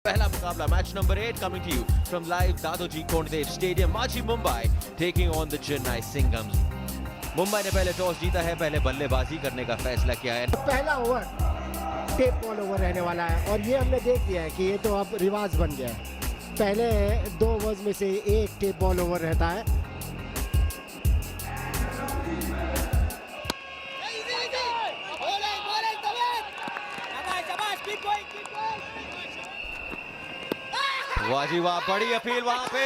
पहला मुकाबला match number 8 coming to you from live Dadoji Kondadev stadium माची Mumbai taking on the Chennai Singhams. Mumbai ने पहले टॉस जीता है, पहले बल्लेबाजी करने का फैसला किया है। पहला ओवर टेप बॉल ओवर रहने वाला है और ये हमने देख लिया है कि ये तो अब रिवाज बन गया है। पहले 2 ओवर्स में से एक टेप बॉल ओवर रहता है। वाह जी वाह, बड़ी अपील वहां पे,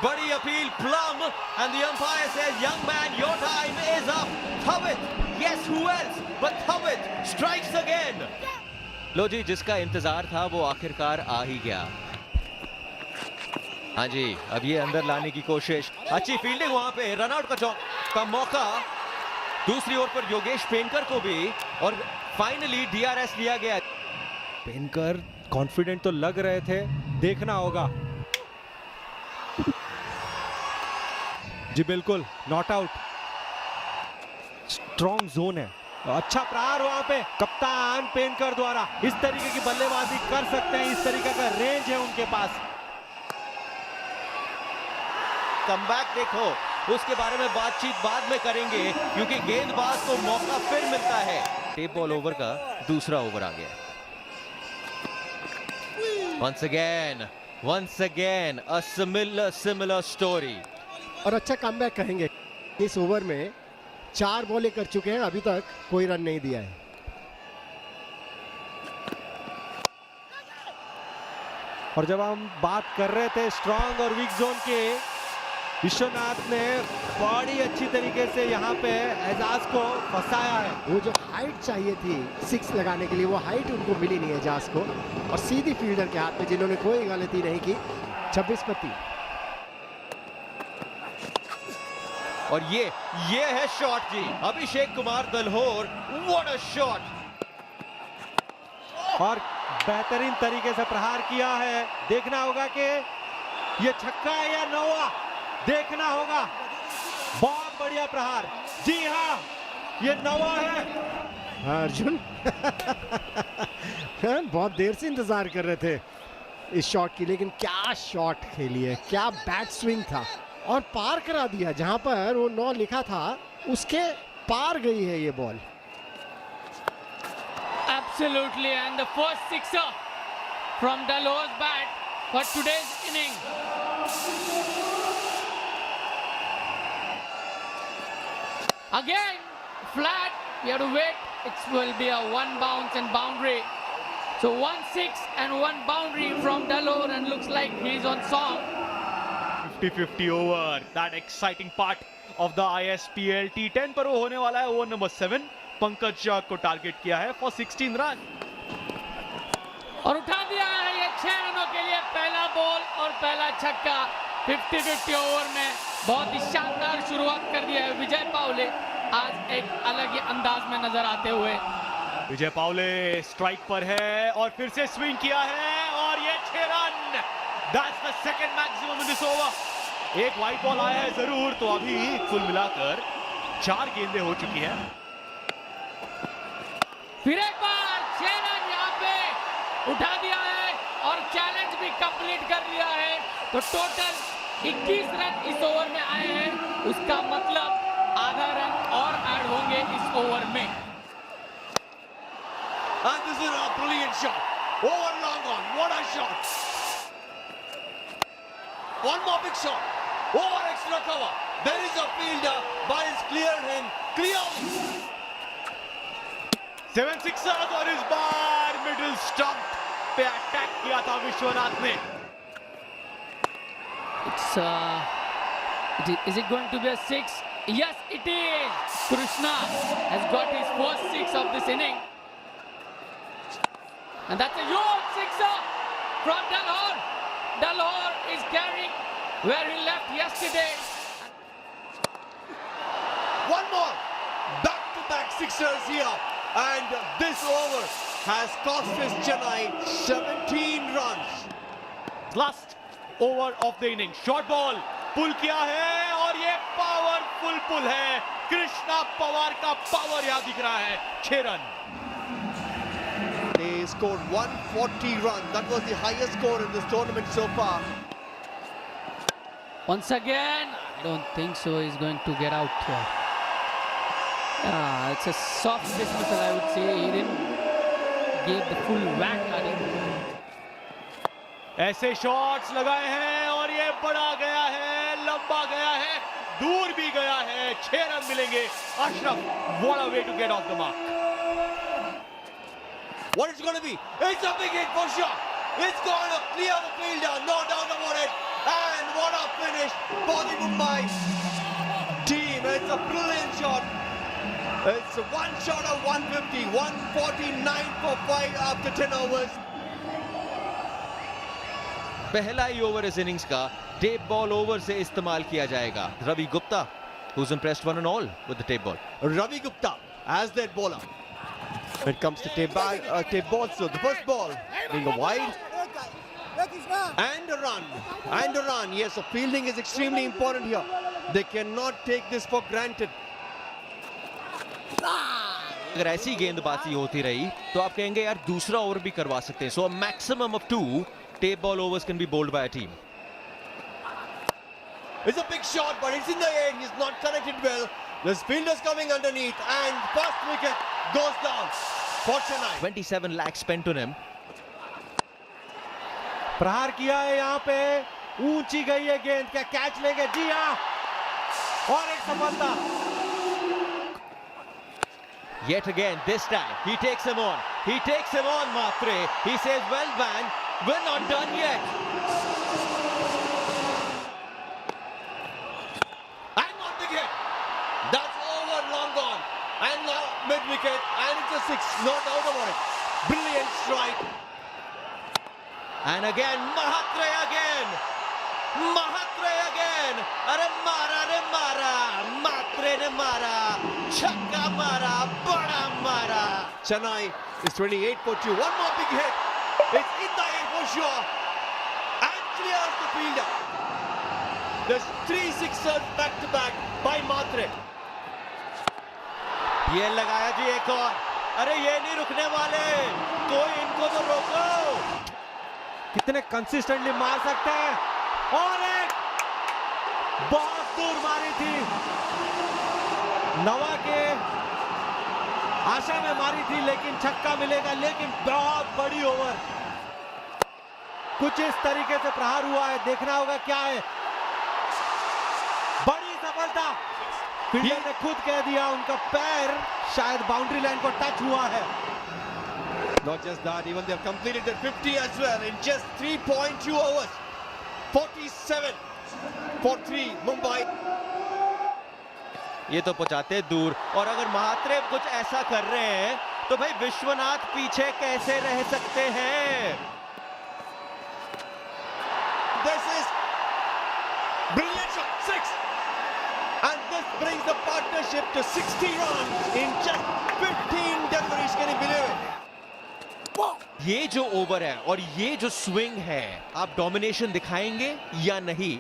बड़ी appeal plumb and the umpire says young man your time is up, throw it, yes who else but throw it, strikes again. लो जी, जिसका इंतजार था वो आखिरकार आ ही गया। हाँ जी, अब ये अंदर लाने की कोशिश, अच्छी फील्डिंग वहां पे, रनआउट का मौका दूसरी ओर पर योगेश पेनकर को भी, और फाइनली डीआरएस लिया गया। पेनकर कॉन्फिडेंट तो लग रहे थे, देखना होगा। जी बिल्कुल, नॉट आउट, स्ट्रॉन्ग जोन है, अच्छा प्रहार वहां पे कप्तान पेनकर द्वारा। इस तरीके की बल्लेबाजी कर सकते हैं, इस तरीके का रेंज है उनके पास। कमबैक देखो, उसके बारे में बातचीत बाद में करेंगे क्योंकि गेंदबाज को मौका फिर मिलता है। टेप बॉल ओवर का दूसरा ओवर आ गया। Once again a similar story। और अच्छा कमबैक कहेंगे। इस ओवर में 4 बॉलें कर चुके हैं, अभी तक कोई रन नहीं दिया है। और जब हम बात कर रहे थे स्ट्रॉन्ग और वीक जोन के, विश्वनाथ ने बड़ी अच्छी तरीके से यहाँ पे एजाज को फंसाया है। वो जो हाइट चाहिए थी 6 लगाने के लिए, वो हाइट उनको मिली नहीं है एजाज को, और सीधी फील्डर के हाथ में, जिन्होंने कोई गलती नहीं की। 26 पर 3। और ये है शॉट जी, Abhishek Kumar Dalhor, what a shot. और बेहतरीन तरीके से प्रहार किया है। देखना होगा कि ये छक्का है या नौवा, देखना होगा। बहुत बढ़िया प्रहार, जी हाँ, ये नौवा है। हाँ अर्जुन बहुत देर से इंतजार कर रहे थे इस शॉट की, लेकिन क्या शॉट खेली है, क्या बैट स्विंग था, और पार करा दिया। जहां पर वो 9 लिखा था उसके पार गई है ये ball. Absolutely, and the first sixer from Dalho's bat for today's inning. Again, flat, we have to wait. It will be a 1 bounce and boundary. So 1 6 and 1 boundary from Dalhor, and looks like he's on song. 50-50 over, that exciting part of the ISPL T10 पर वो होने वाला है। Over number 7 Pankaj को target किया है for 16 run, और उठा दिया है ये 6 रनों के लिए पहला बॉल और पहला छक्का। 50-50 ओवर में बहुत ही शानदार शुरुआत कर दिया है विजय पावले, आज एक अलग ही अंदाज में नजर आते हुए। विजय पावले स्ट्राइक पर है और फिर से स्विंग किया है, और ये 6 run, that's the second maximum in this over. एक वाइड बॉल आया है जरूर, तो अभी कुल मिलाकर 4 गेंदें हो चुकी हैं। फिर एक बार 6 रन यहाँ पे उठा दिया है और चैलेंज भी कंप्लीट कर लिया है, तो टोटल 21 रन इस ओवर में आए हैं। उसका मतलब आधा रन और ऐड होंगे इस ओवर में। And this is a brilliant shot, over long on, what a shot, one more big shot, over extra cover, there is a fielder but it's cleared him clearly। 7 Sixers और इस बार middle stump पे attack किया था विश्वनाथ ने। Is it going to be a 6? Yes, it is. Krishna has got his first 6 of this inning, and that's a huge sixer from Dalhor. Dalhor is carrying where he left yesterday. One more, back-to-back sixers here, and this over has cost us Chennai 17 runs। Last over of the inning, short ball pull किया है, और ये powerful पुल है। कृष्णा पवार का power यहां दिख रहा है। 6 run. They scored 140 runs. That was the highest score in this tournament so far. Once again, I don't think so. He's going to get out here. Yeah, it's a soft dismissal, I would say. He didn't give the full whack at him. ऐसे shots लगाए हैं और ये बड़ा गया है, लंबा गया है, दूर भी गया है. 6 रन मिलेंगे. Ashraf, what a way to get off the mark. What it's going to be? It's a big hit for sure. It's going to clear the fielder, no doubt about it. And what a finish for the Mumbai team. It's a brilliant shot. It's one shot of 150, 149 for 5 after 10 overs. पहला ही over इस innings का tape ball over से इस्तेमाल किया जाएगा. Ravi Gupta, who's impressed one and all with the tape ball. Ravi Gupta as their bowler. When it comes to tape ball, so the first ball being a wide and a run. And a run. Yes, so fielding is extremely important here. They cannot take this for granted. अगर ऐसी गेंदबाजी होती रही तो आप कहेंगे यार दूसरा ओवर भी करवा सकते हैं. So a maximum of 2 tape ball overs can be bowled by a team. It's a big shot, but it's in the air. He's not connected well. This fielder's coming underneath, and first wicket goes down for Chennai. 27 lakhs spent on him. प्रहार किया है यहाँ पे, ऊंची गई है गेंद. क्या कैच लेंगे? जी हाँ, और एक सफलता. Yet again, this time he takes him on. He takes him on, Matre. He says, well, man, we're not done yet. And not the hit. That's over, long gone. And now mid-wicket, and it's a 6. No doubt about it. Brilliant strike. And again, Mhatre again. Mhatre again. Are mara. Matre ne mara. Chakka mara. Bada mara. Chennai is 28 for 2. One more big hit. It's in the air for sure. And clears the fielder. There's 3 sixers back to back by Matre. ये लगाया जी एक और. अरे ये नहीं रुकने वाले. कोई इनको तो रोको. कितने कंसिस्टेंटली मार सकते हैं. और एक बहुत दूर मारी थी. नवा के आशा में मारी थी, लेकिन छक्का मिलेगा. लेकिन बहुत बड़ी ओवर. कुछ इस तरीके से प्रहार हुआ है. देखना होगा क्या है. बड़ी सफलता. फील्डर ने खुद कह दिया उनका पैर शायद बाउंड्री लाइन को टच हुआ है. Not just that, even they've completed their 50 as well in just 3.2 overs. 47 for 3 Mumbai. ये तो पहुंचाते दूर. और अगर महात्रे कुछ ऐसा कर रहे हैं तो भाई विश्वनाथ पीछे कैसे रह सकते हैं. This is brilliant shot. 6. And this brings the partnership to 60 runs in just 15 deliveries. Can you believe it? ये जो ओवर है और ये जो स्विंग है, आप डोमिनेशन दिखाएंगे या नहीं,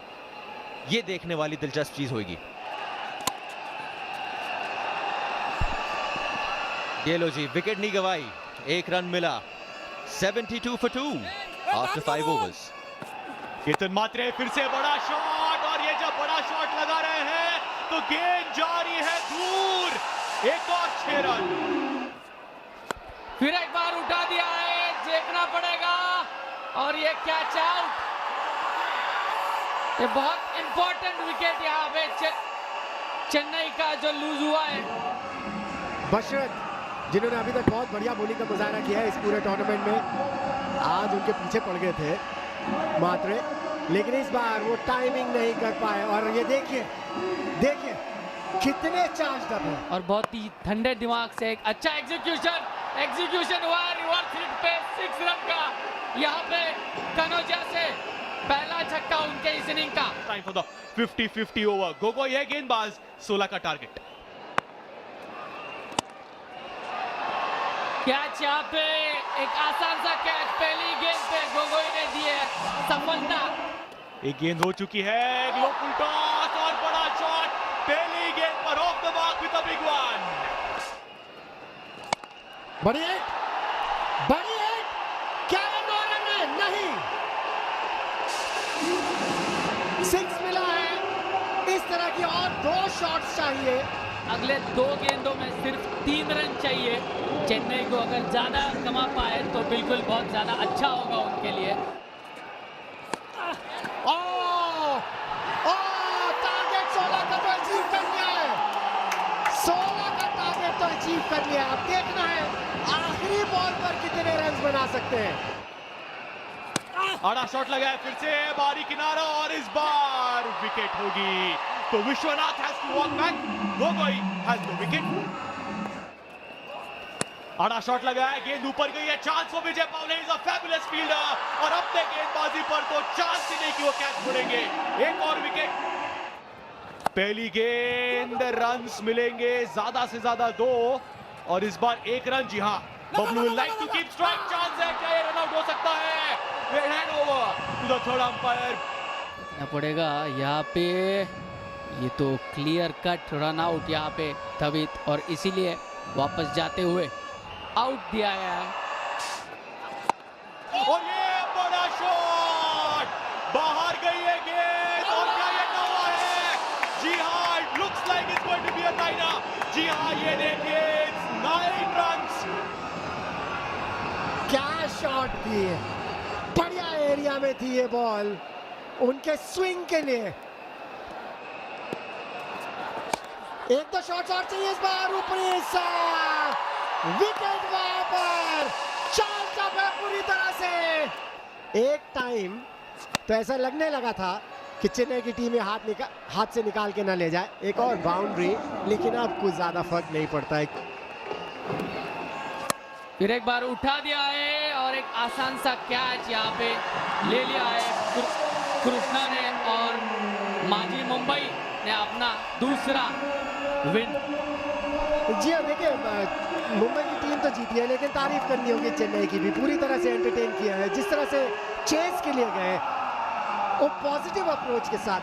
ये देखने वाली दिलचस्प चीज होगी. ये लो जी, विकेट नहीं गवाई, 1 रन मिला. 72 for 2 after 5 overs. केतन मात्रे फिर से बड़ा शॉट, और ये जब बड़ा शॉट लगा रहे हैं तो गेंद जा रही है दूर. एक और 6 रन. फिर एक बार उठा दिया है, देखना पड़ेगा. और ये कैच आउट. ये बहुत इंपॉर्टेंट विकेट यहाँ पे चेन्नई का जो लूज हुआ है. बशरत, जिन्होंने अभी तक बहुत बढ़िया बॉलिंग का मुजाहरा किया है इस पूरे टूर्नामेंट में, आज उनके पीछे पड़ गए थे मात्रे, लेकिन इस बार वो टाइमिंग नहीं कर पाए. और ये देखिए कितने चार्ज अप है. और बहुत ही ठंडे दिमाग से एक अच्छा एग्जीक्यूशन हुआ. रिवर्स हिट पे 6 रन का यहाँ पे कनौजिया से पहला छक्का उनके इस इनिंग का. Time for the 50-50 over. Gogoi है गेंदबाज. 16 का टारगेट. कैच यहाँ पे एक आसान सा कैच पहली गेंद पे गोगोई ने दी है सफलता. एक गेंद हो चुकी है. लो फुल टॉस और बड़ा शॉट. पहली गेंद पर of the mark with a big one. बड़ी हिट कि और 2 शॉट्स चाहिए। अगले 2 गेंदों में सिर्फ 3 रन चाहिए। चेन्नई को अगर ज्यादा कमा पाए तो बिल्कुल बहुत ज्यादा अच्छा होगा उनके लिए। टारगेट 16 का तो अचीव कर लिया है। 16 का टारगेट तो अचीव कर लिया। अब देखना है आखिरी बॉल पर कितने रन बना सकते हैं। आड़ा शॉट लगा है फिर से, बारी किनारा और इस बार विकेट होगी। तो Vishwanath has to walk back, Gogoi has no wicket. आड़ा शॉट लगा है, गेंद ऊपर गई है, chance for Vijay Pawle, is a fabulous fielder और अपने गेंदबाजी पर तो चांस ही नहीं कि वो कैच छोड़ेंगे। एक और विकेट। पहली गेंद, रन्स मिलेंगे ज्यादा से ज्यादा 2 और इस बार 1 रन। जी हाँ, Bablu will like to keep strike, chance है, क्या ये रन आउट हो सकता है? Hand over to the third umpire. पड़ेगा यहाँ पे, ये तो क्लियर कट रन आउट यहाँ पे थवित, और इसीलिए वापस जाते हुए आउट दिया है। और ये बड़ा शॉट, बाहर गई है गेंद और क्या ये नवा है? जी हाँ, it looks like it's going to be a niner. जी हाँ, ये देखिए 9 रन्स। क्या शॉट थी, बढ़िया एरिया में थी ये बॉल उनके स्विंग के लिए। 1-2 शॉट्स और चाहिए इस बार, ऊपरी हिस्सा, विकेट वहां पर, चाल का पूरी तरह से। एक टाइम तो ऐसा लगने लगा था कि चेन्नई की टीम हाथ से निकाल के ना ले जाए। एक और बाउंड्री, लेकिन अब कुछ ज्यादा फर्क नहीं पड़ता है। फिर एक बार उठा दिया है और एक आसान सा कैच यहाँ पे ले लिया है कृष्णा ने, और माजी मुंबई ने अपना दूसरा विन। जी हाँ, देखिए मुंबई की टीम तो जीती है, लेकिन तारीफ करनी होगी चेन्नई की भी। पूरी तरह से एंटरटेन किया है, जिस तरह से चेस के लिए गए वो पॉजिटिव अप्रोच के साथ।